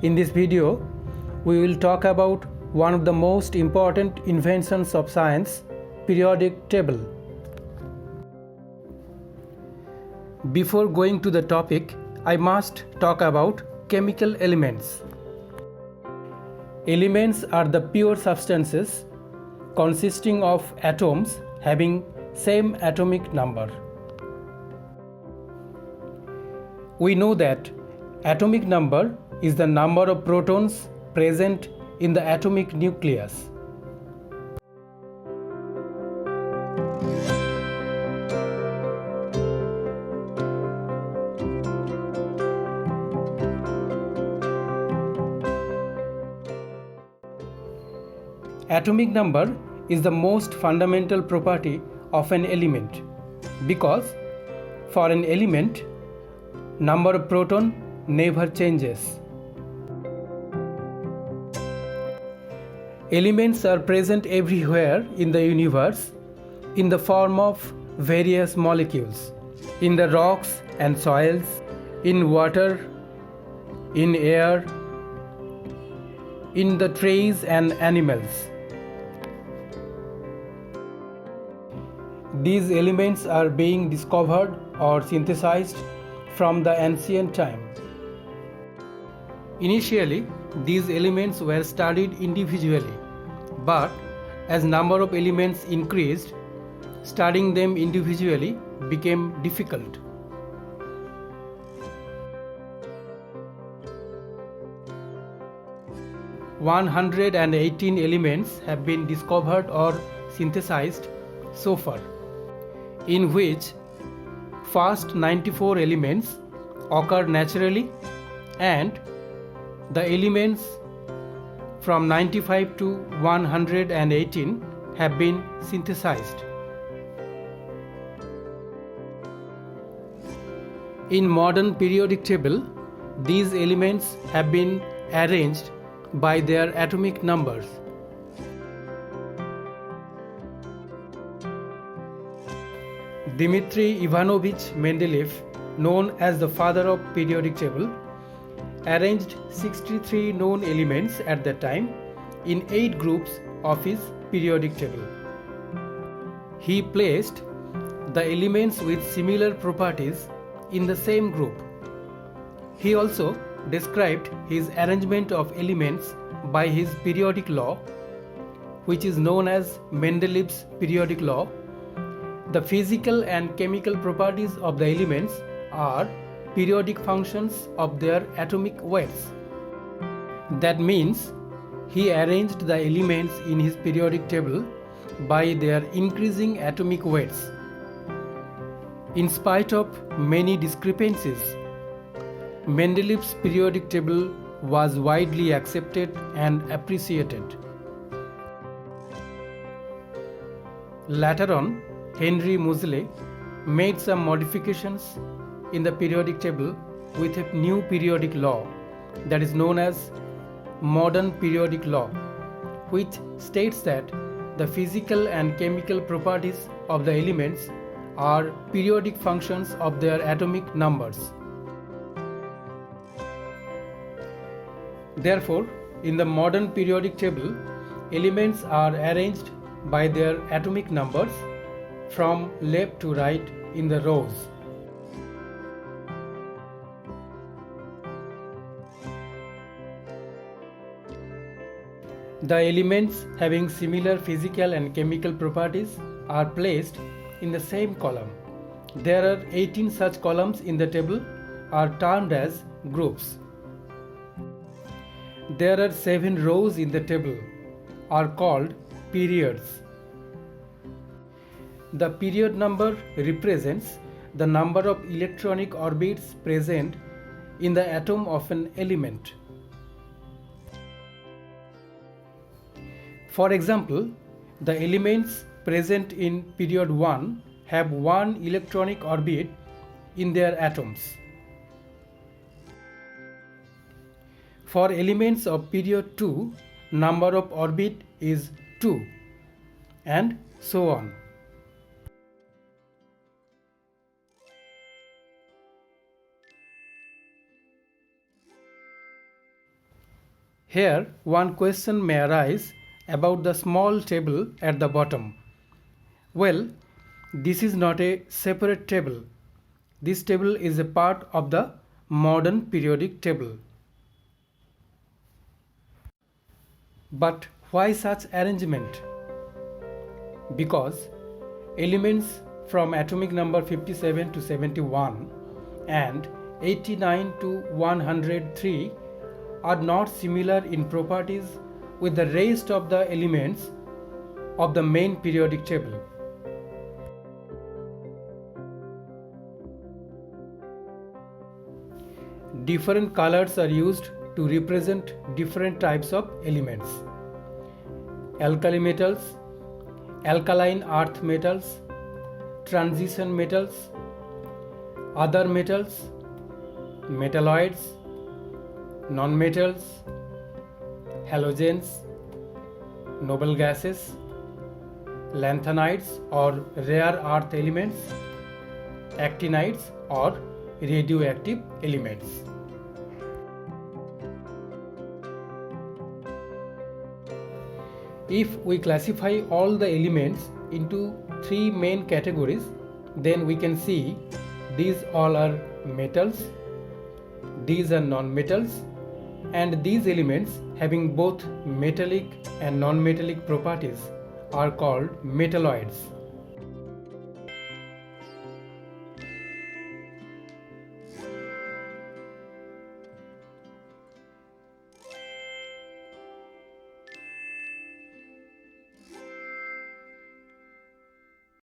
In this video, we will talk about one of the most important inventions of science, periodic table. Before going to the topic, I must talk about chemical elements. Elements are the pure substances consisting of atoms having same atomic number. We know that atomic number is the number of protons present in the atomic nucleus. Atomic number is the most fundamental property of an element because for an element, number of proton never changes. Elements are present everywhere in the universe in the form of various molecules, in the rocks and soils, in water, in air, in the trees and animals. These elements are being discovered or synthesized from the ancient time. Initially, these elements were studied individually, but as number of elements increased, studying them individually became difficult. "118 elements have been discovered or synthesized so far, in which first 94 elements occur naturally and the elements from 95 to 118 have been synthesized. In modern periodic table, these elements have been arranged by their atomic numbers. Dmitry Ivanovich Mendeleev, known as the father of periodic table, arranged 63 known elements at that time in 8 groups of his periodic table. He placed the elements with similar properties in the same group. He also described his arrangement of elements by his periodic law, which is known as Mendeleev's periodic law. The physical and chemical properties of the elements are periodic functions of their atomic weights. That means he arranged the elements in his periodic table by their increasing atomic weights. In spite of many discrepancies, Mendeleev's periodic table was widely accepted and appreciated. Later on, Henry Moseley made some modifications in the periodic table with a new periodic law that is known as modern periodic law, which states that the physical and chemical properties of the elements are periodic functions of their atomic numbers. Therefore, in the modern periodic table, elements are arranged by their atomic numbers from left to right in the rows. The elements having similar physical and chemical properties are placed in the same column. There are 18 such columns in the table are termed as groups. There are 7 rows in the table are called periods. The period number represents the number of electronic orbits present in the atom of an element. For example, the elements present in period 1 have 1 electronic orbit in their atoms. For elements of period 2, number of orbit is 2, and so on. Here, one question may arise about the small table at the bottom. Well, this is not a separate table. This table is a part of the modern periodic table. But why such arrangement? Because elements from atomic number 57 to 71 and 89 to 103 are not similar in properties with the rest of the elements of the main periodic table. Different colors are used to represent different types of elements. Alkali metals, alkaline earth metals, transition metals, other metals, metalloids, nonmetals, halogens, noble gases, lanthanides or rare earth elements, actinides or radioactive elements. If we classify all the elements into three main categories, then we can see these all are metals, these are non-metals, and these elements having both metallic and non-metallic properties are called metalloids.